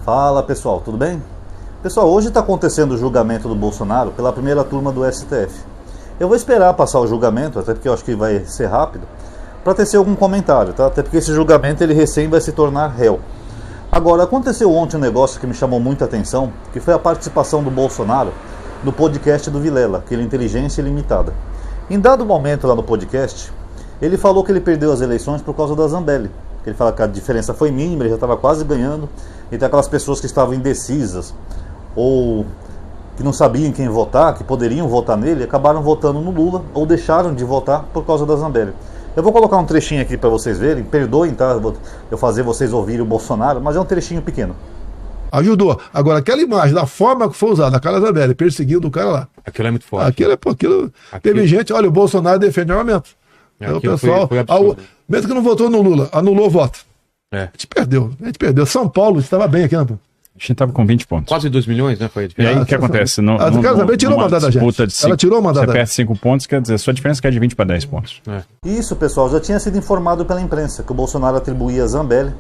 Fala pessoal, tudo bem? Pessoal, hoje está acontecendo o julgamento do Bolsonaro pela primeira turma do STF. Eu vou esperar passar o julgamento, até porque eu acho que vai ser rápido, para tecer algum comentário, tá? Até porque esse julgamento ele recém vai se tornar réu. Agora, aconteceu ontem um negócio que me chamou muita atenção, que foi a participação do Bolsonaro no podcast do Vilela, aquele Inteligência Ilimitada. Em dado momento lá no podcast, ele falou que ele perdeu as eleições por causa da Zambelli. Ele fala que a diferença foi mínima, ele já estava quase ganhando, e tem aquelas pessoas que estavam indecisas, ou que não sabiam quem votar, que poderiam votar nele, acabaram votando no Lula, ou deixaram de votar por causa da Zambelli. Eu vou colocar um trechinho aqui para vocês verem, perdoem, tá? Eu fazer vocês ouvirem o Bolsonaro, mas é um trechinho pequeno. Ajudou. Agora, aquela imagem, da forma que foi usada, a Carla Zambelli perseguindo o cara lá. Aquilo é muito forte. Aquilo. Teve gente, olha, o Bolsonaro defende armamento. Então, o pessoal, mesmo que não votou no Lula, anulou o voto. A gente perdeu. São Paulo estava bem aqui, né? A gente estava com 20 pontos. Quase 2 milhões, né? Foi e aí o que acontece? A Carla Zambelli tirou o mandato da gente. Ela tirou o mandato da gente. Você perde 5 pontos, quer dizer, sua diferença é de 20 para 10 pontos. Isso, pessoal, já tinha sido informado pela imprensa que o Bolsonaro atribuía a Zambelli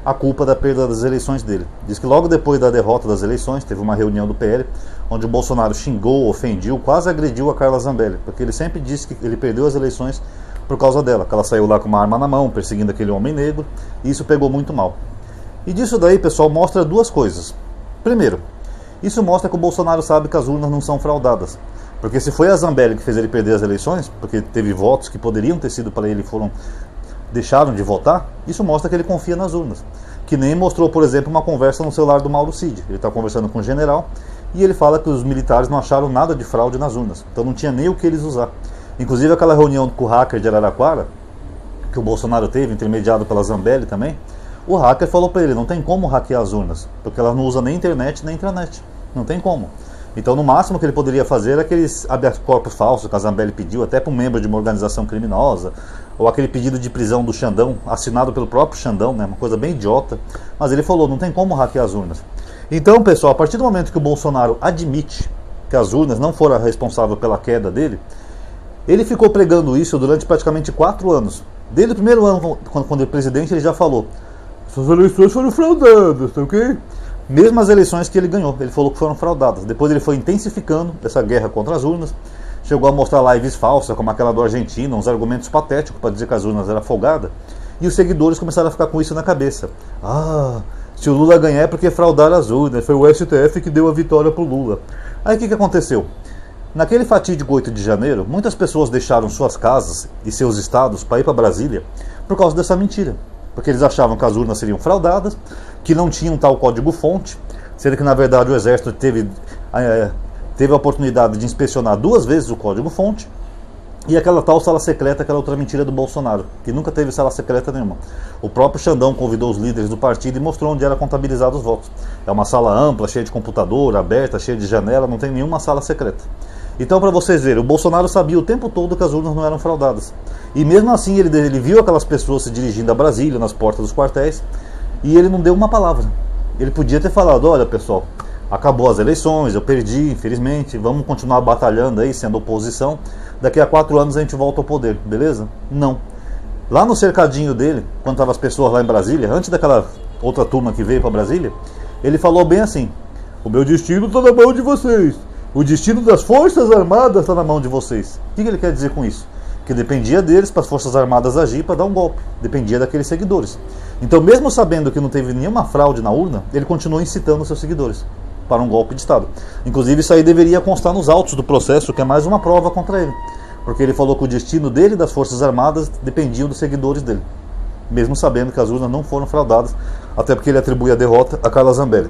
a culpa da perda das eleições dele. Diz que logo depois da derrota das eleições, teve uma reunião do PL, onde o Bolsonaro xingou, ofendiu, quase agrediu a Carla Zambelli, porque ele sempre disse que ele perdeu as eleições por causa dela, que ela saiu lá com uma arma na mão, perseguindo aquele homem negro, e isso pegou muito mal. E disso daí, pessoal, mostra duas coisas. Primeiro, isso mostra que o Bolsonaro sabe que as urnas não são fraudadas. Porque se foi a Zambelli que fez ele perder as eleições, porque teve votos que poderiam ter sido para ele e deixaram de votar, isso mostra que ele confia nas urnas. Que nem mostrou, por exemplo, uma conversa no celular do Mauro Cid. Ele está conversando com o general e ele fala que os militares não acharam nada de fraude nas urnas. Então não tinha nem o que eles usar. Inclusive aquela reunião com o hacker de Araraquara, que o Bolsonaro teve, intermediado pela Zambelli também, o hacker falou para ele, não tem como hackear as urnas, porque ela não usa nem internet nem intranet. Não tem como. Então no máximo que ele poderia fazer é aqueles habeas corpus falsos que a Zambelli pediu, até para um membro de uma organização criminosa, ou aquele pedido de prisão do Xandão, assinado pelo próprio Xandão, né, uma coisa bem idiota. Mas ele falou, não tem como hackear as urnas. Então, pessoal, a partir do momento que o Bolsonaro admite que as urnas não foram responsáveis pela queda dele, ele ficou pregando isso durante praticamente 4 anos. Desde o primeiro ano, quando ele é presidente, ele já falou, essas eleições foram fraudadas, tá ok? Mesmo as eleições que ele ganhou, ele falou que foram fraudadas. Depois ele foi intensificando essa guerra contra as urnas, chegou a mostrar lives falsas, como aquela do Argentina, uns argumentos patéticos para dizer que as urnas eram folgadas, e os seguidores começaram a ficar com isso na cabeça. Se o Lula ganhar é porque fraudaram as urnas, foi o STF que deu a vitória pro Lula. Aí o que aconteceu? Naquele fatídico 8 de janeiro, muitas pessoas deixaram suas casas e seus estados para ir para Brasília por causa dessa mentira. Porque eles achavam que as urnas seriam fraudadas, que não tinham tal código-fonte, sendo que na verdade o Exército teve a oportunidade de inspecionar 2 vezes o código-fonte, e aquela tal sala secreta, aquela outra mentira do Bolsonaro, que nunca teve sala secreta nenhuma. O próprio Xandão convidou os líderes do partido e mostrou onde era contabilizado os votos. É uma sala ampla, cheia de computador, aberta, cheia de janela, não tem nenhuma sala secreta. Então, para vocês verem, o Bolsonaro sabia o tempo todo que as urnas não eram fraudadas. E mesmo assim, ele viu aquelas pessoas se dirigindo a Brasília, nas portas dos quartéis, e ele não deu uma palavra. Ele podia ter falado, olha pessoal, acabou as eleições, eu perdi, infelizmente, vamos continuar batalhando aí, sendo oposição, daqui a 4 anos a gente volta ao poder, beleza? Não. Lá no cercadinho dele, quando estavam as pessoas lá em Brasília, antes daquela outra turma que veio para Brasília, ele falou bem assim, o meu destino está na mão de vocês. O destino das Forças Armadas está na mão de vocês. O que ele quer dizer com isso? Que dependia deles para as Forças Armadas agir para dar um golpe. Dependia daqueles seguidores. Então, mesmo sabendo que não teve nenhuma fraude na urna, ele continuou incitando seus seguidores para um golpe de Estado. Inclusive, isso aí deveria constar nos autos do processo, que é mais uma prova contra ele. Porque ele falou que o destino dele e das Forças Armadas dependiam dos seguidores dele. Mesmo sabendo que as urnas não foram fraudadas, até porque ele atribui a derrota a Carla Zambelli.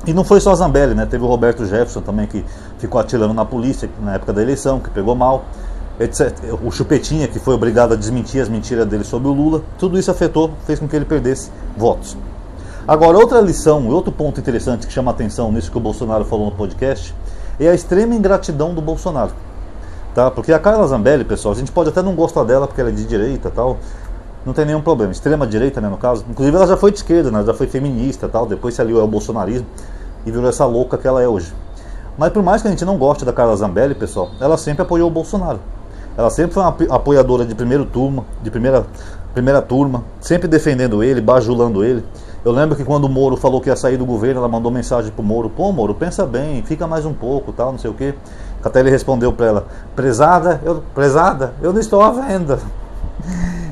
E não foi só a Zambelli, né? Teve o Roberto Jefferson também, que ficou atirando na polícia na época da eleição, que pegou mal, etc. O Chupetinha, que foi obrigado a desmentir as mentiras dele sobre o Lula. Tudo isso afetou, fez com que ele perdesse votos. Agora, outra lição, outro ponto interessante que chama a atenção nisso que o Bolsonaro falou no podcast, é a extrema ingratidão do Bolsonaro. Tá? Porque a Carla Zambelli, pessoal, a gente pode até não gostar dela porque ela é de direita e tal, não tem nenhum problema. Extrema direita, né, no caso. Inclusive ela já foi de esquerda, né, já foi feminista e tal, depois se aliou ao bolsonarismo e virou essa louca que ela é hoje. Mas por mais que a gente não goste da Carla Zambelli, pessoal, ela sempre apoiou o Bolsonaro. Ela sempre foi uma apoiadora de primeira turma, sempre defendendo ele, bajulando ele. Eu lembro que quando o Moro falou que ia sair do governo, ela mandou mensagem pro Moro: pô, Moro, pensa bem, fica mais um pouco, tal, não sei o quê. Até ele respondeu para ela: prezada, eu não estou à venda.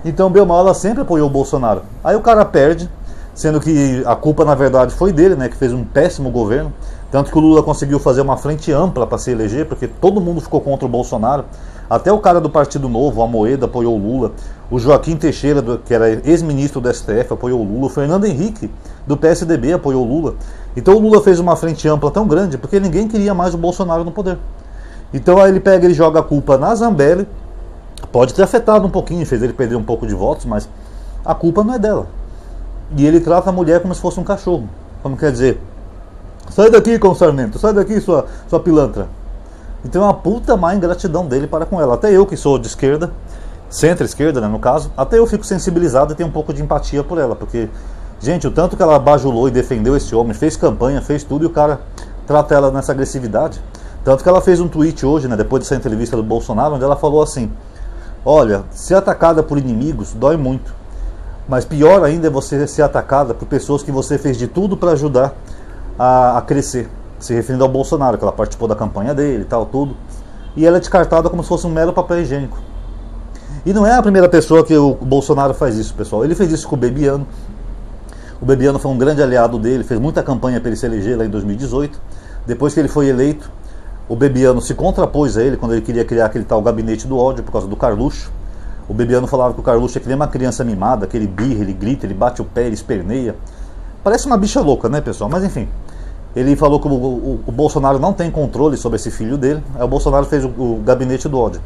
Então, bem ou mal, ela sempre apoiou o Bolsonaro. Aí o cara perde, sendo que a culpa na verdade foi dele, né, que fez um péssimo governo. Tanto que o Lula conseguiu fazer uma frente ampla para se eleger, porque todo mundo ficou contra o Bolsonaro. Até o cara do Partido Novo, a Moeda, apoiou o Lula. O Joaquim Teixeira, que era ex-ministro do STF, apoiou o Lula. O Fernando Henrique, do PSDB, apoiou o Lula. Então o Lula fez uma frente ampla tão grande, porque ninguém queria mais o Bolsonaro no poder. Então aí ele joga a culpa na Zambelli. Pode ter afetado um pouquinho, fez ele perder um pouco de votos, mas a culpa não é dela. E ele trata a mulher como se fosse um cachorro. Como quer dizer: sai daqui, Sarmento, sai daqui, sua pilantra. Então é uma puta má ingratidão dele para com ela. Até eu, que sou de esquerda, centro-esquerda, né, no caso, até eu fico sensibilizado e tenho um pouco de empatia por ela. Porque, gente, o tanto que ela bajulou e defendeu esse homem, fez campanha, fez tudo, e o cara trata ela nessa agressividade. Tanto que ela fez um tweet hoje, né, depois dessa entrevista do Bolsonaro, onde ela falou assim: olha, ser atacada por inimigos dói muito, mas pior ainda é você ser atacada por pessoas que você fez de tudo para ajudar a crescer. Se referindo ao Bolsonaro, que ela participou da campanha dele e tal, tudo. E ela é descartada como se fosse um mero papel higiênico. E não é a primeira pessoa que o Bolsonaro faz isso, pessoal. Ele fez isso com o Bebiano. O Bebiano foi um grande aliado dele, fez muita campanha para ele se eleger lá em 2018. Depois que ele foi eleito, o Bebiano se contrapôs a ele quando ele queria criar aquele tal gabinete do ódio por causa do Carluxo. O Bebiano falava que o Carluxo é que nem uma criança mimada, que ele birra, ele grita, ele bate o pé, ele esperneia. Parece uma bicha louca, né, pessoal? Mas enfim. Ele falou que o Bolsonaro não tem controle sobre esse filho dele. Aí o Bolsonaro fez o gabinete do ódio.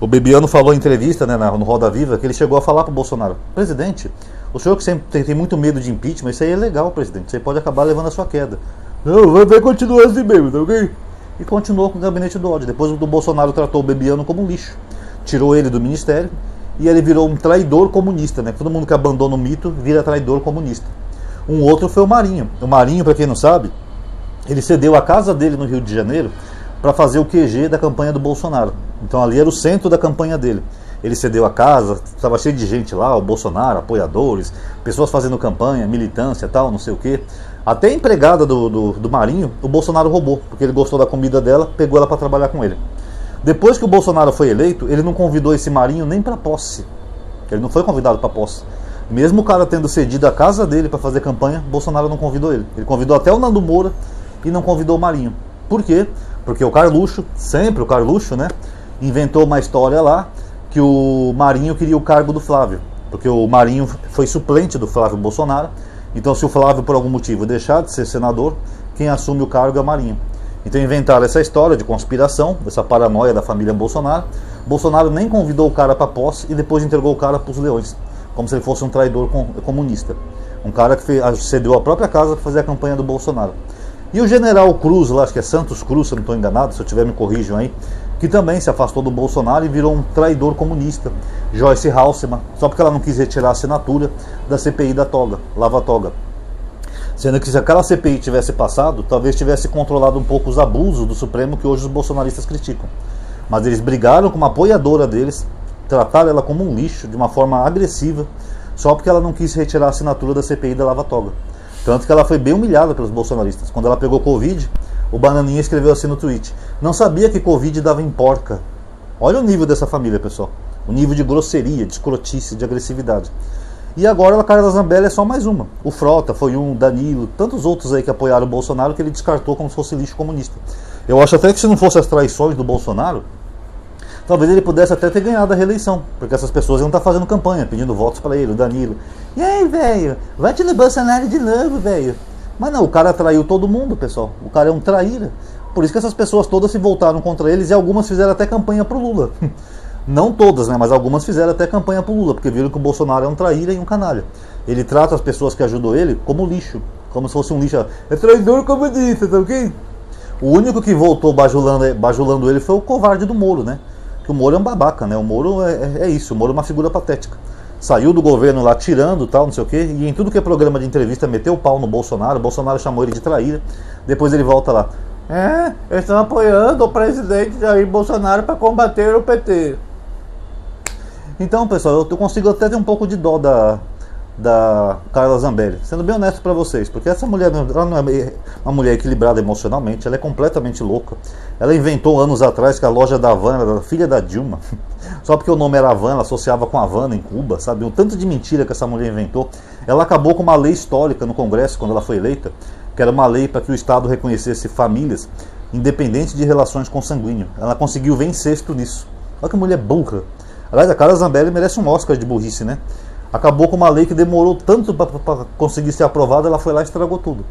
O Bebiano falou em entrevista, né, no Roda Viva, que ele chegou a falar para o Bolsonaro: presidente, o senhor que sempre tem muito medo de impeachment, isso aí é legal, presidente, você pode acabar levando a sua queda. Não, vai continuar assim mesmo, tá ok? E continuou com o gabinete do ódio. Depois o Bolsonaro tratou o Bebiano como um lixo, tirou ele do ministério, e ele virou um traidor comunista, né? Todo mundo que abandona o mito vira traidor comunista. Um outro foi o Marinho. O Marinho, para quem não sabe, ele cedeu a casa dele no Rio de Janeiro para fazer o QG da campanha do Bolsonaro. Então ali era o centro da campanha dele. Ele cedeu a casa, estava cheio de gente lá, o Bolsonaro, apoiadores, pessoas fazendo campanha, militância, tal, não sei o quê. Até a empregada do Marinho, o Bolsonaro roubou, porque ele gostou da comida dela, pegou ela para trabalhar com ele. Depois que o Bolsonaro foi eleito, ele não convidou esse Marinho nem para posse. Ele não foi convidado para posse. Mesmo o cara tendo cedido a casa dele para fazer campanha, Bolsonaro não convidou ele. Ele convidou até o Nando Moura e não convidou o Marinho. Por quê? Porque o Carluxo, sempre o Carluxo, né, inventou uma história lá que o Marinho queria o cargo do Flávio. Porque o Marinho foi suplente do Flávio Bolsonaro. Então, se o Flávio, por algum motivo, deixar de ser senador, quem assume o cargo é o Marinho. Então inventaram essa história de conspiração, essa paranoia da família Bolsonaro. Bolsonaro nem convidou o cara para posse e depois entregou o cara para os leões, como se ele fosse um traidor comunista. Um cara que cedeu a própria casa para fazer a campanha do Bolsonaro. E o general Cruz, lá, acho que é Santos Cruz, se eu não estou enganado, se eu tiver me corrijam aí, que também se afastou do Bolsonaro e virou um traidor comunista. Joyce Halsemann, só porque ela não quis retirar a assinatura da CPI da toga, Lava Toga. Sendo que se aquela CPI tivesse passado, talvez tivesse controlado um pouco os abusos do Supremo que hoje os bolsonaristas criticam. Mas eles brigaram com uma apoiadora deles, trataram ela como um lixo, de uma forma agressiva, só porque ela não quis retirar a assinatura da CPI da Lava Toga. Tanto que ela foi bem humilhada pelos bolsonaristas. Quando ela pegou Covid, o Bananinha escreveu assim no tweet: não sabia que Covid dava em porca. Olha o nível dessa família, pessoal. O nível de grosseria, de escrotice, de agressividade. E agora a Carla Zambelli é só mais uma. O Frota foi um, Danilo, tantos outros aí que apoiaram o Bolsonaro que ele descartou como se fosse lixo comunista. Eu acho até que se não fosse as traições do Bolsonaro, talvez ele pudesse até ter ganhado a reeleição, porque essas pessoas iam estar fazendo campanha, pedindo votos para ele, o Danilo. E aí, velho, vai te no Bolsonaro de novo, velho. Mas não, o cara traiu todo mundo, pessoal. O cara é um traíra. Por isso que essas pessoas todas se voltaram contra eles e algumas fizeram até campanha pro Lula. Não todas, né, mas algumas fizeram até campanha pro Lula, porque viram que o Bolsonaro é um traíra e um canalha. Ele trata as pessoas que ajudam ele como lixo, como se fosse um lixo. É traidor comunista, tá ok? O único que voltou bajulando ele foi o covarde do Moro, né? Que o Moro é um babaca, né? O Moro é isso, o Moro é uma figura patética. Saiu do governo lá tirando tal, não sei o quê, e em tudo que é programa de entrevista meteu o pau no Bolsonaro. O Bolsonaro chamou ele de traíra, depois ele volta lá: eles estão apoiando o presidente Jair Bolsonaro para combater o PT. Então, pessoal, eu consigo até ter um pouco de dó da Carla Zambelli, sendo bem honesto para vocês, porque essa mulher, ela não é uma mulher equilibrada emocionalmente, ela é completamente louca. Ela inventou anos atrás que a loja da Havana era filha da Dilma, só porque o nome era Havana, ela associava com Havana em Cuba, sabe? Um tanto de mentira que essa mulher inventou. Ela acabou com uma lei histórica no Congresso quando ela foi eleita, que era uma lei para que o Estado reconhecesse famílias independente de relações consanguíneas. Ela conseguiu vencer nisso. Olha que mulher burra. Aliás, a Carla Zambelli merece um Oscar de burrice, né? Acabou com uma lei que demorou tanto para conseguir ser aprovada, ela foi lá e estragou tudo.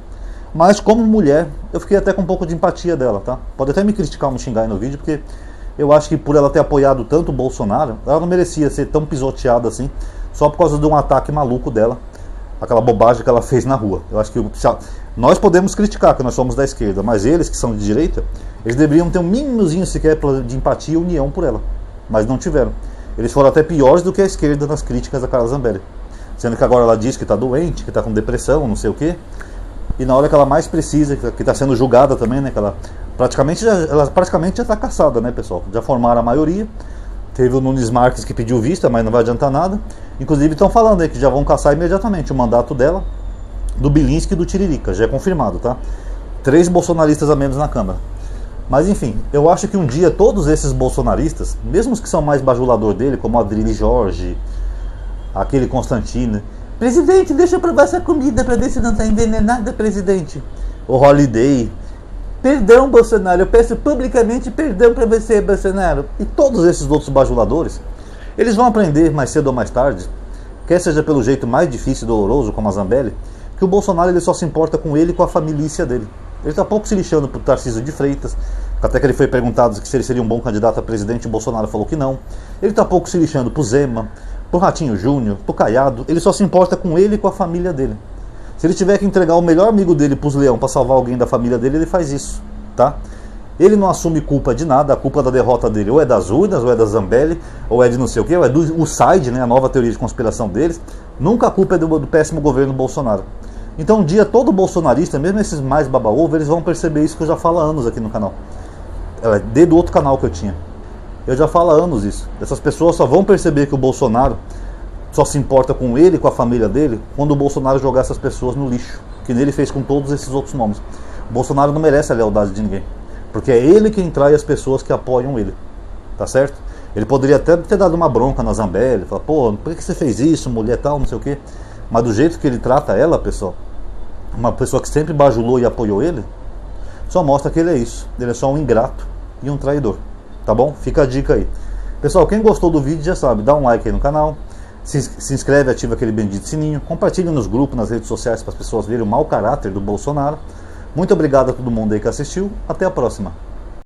Mas como mulher, eu fiquei até com um pouco de empatia dela, tá? Pode até me criticar, me xingar aí no vídeo, porque eu acho que por ela ter apoiado tanto o Bolsonaro, ela não merecia ser tão pisoteada assim, só por causa de um ataque maluco dela, aquela bobagem que ela fez na rua. Eu acho que nós podemos criticar, que nós somos da esquerda, mas eles que são de direita, eles deveriam ter um mínimozinho sequer de empatia e união por ela, mas não tiveram. Eles foram até piores do que a esquerda nas críticas da Carla Zambelli. Sendo que agora ela diz que está doente, que está com depressão, não sei o quê. E na hora que ela mais precisa, que está sendo julgada também, né? Que ela praticamente já está caçada, né, pessoal? Já formaram a maioria. Teve o Nunes Marques que pediu vista, mas não vai adiantar nada. Inclusive estão falando aí que já vão caçar imediatamente o mandato dela, do Bilinski e do Tiririca. Já é confirmado, tá? 3 bolsonaristas a menos na Câmara. Mas enfim, eu acho que um dia todos esses bolsonaristas, mesmo os que são mais bajulador dele, como Adrilho Jorge, aquele Constantino, presidente, deixa eu provar essa comida para ver se não está envenenada, presidente. O Holiday, perdão, Bolsonaro, eu peço publicamente perdão para você, Bolsonaro. E todos esses outros bajuladores, eles vão aprender mais cedo ou mais tarde, quer seja pelo jeito mais difícil e doloroso, como a Zambelli, que o Bolsonaro ele só se importa com ele e com a família dele. Ele está pouco se lixando para o Tarcísio de Freitas, até que ele foi perguntado se ele seria um bom candidato a presidente, o Bolsonaro falou que não. Ele está pouco se lixando para o Zema, para o Ratinho Júnior, para o Caiado. Ele só se importa com ele e com a família dele. Se ele tiver que entregar o melhor amigo dele para os leão para salvar alguém da família dele, ele faz isso, tá? Ele não assume culpa de nada, a culpa da derrota dele ou é das urnas, ou é da Zambelli, ou é de não sei o que, ou é do USAID, né, a nova teoria de conspiração deles. Nunca a culpa é do péssimo governo Bolsonaro. Então um dia todo bolsonarista, mesmo esses mais baba-ovo, eles vão perceber isso que eu já falo há anos aqui no canal. Desde o outro canal que eu tinha. Eu já falo há anos isso. Essas pessoas só vão perceber que o Bolsonaro só se importa com ele e com a família dele quando o Bolsonaro jogar essas pessoas no lixo, que nele fez com todos esses outros nomes. O Bolsonaro não merece a lealdade de ninguém, porque é ele quem trai as pessoas que apoiam ele, tá certo? Ele poderia até ter dado uma bronca na Zambelli, falar, pô, por que você fez isso, mulher tal, não sei o quê. Mas do jeito que ele trata ela, pessoal, uma pessoa que sempre bajulou e apoiou ele, só mostra que ele é isso. Ele é só um ingrato e um traidor, tá bom? Fica a dica aí. Pessoal, quem gostou do vídeo já sabe, dá um like aí no canal, se inscreve, ativa aquele bendito sininho, compartilha nos grupos, nas redes sociais para as pessoas verem o mau caráter do Bolsonaro. Muito obrigado a todo mundo aí que assistiu, até a próxima.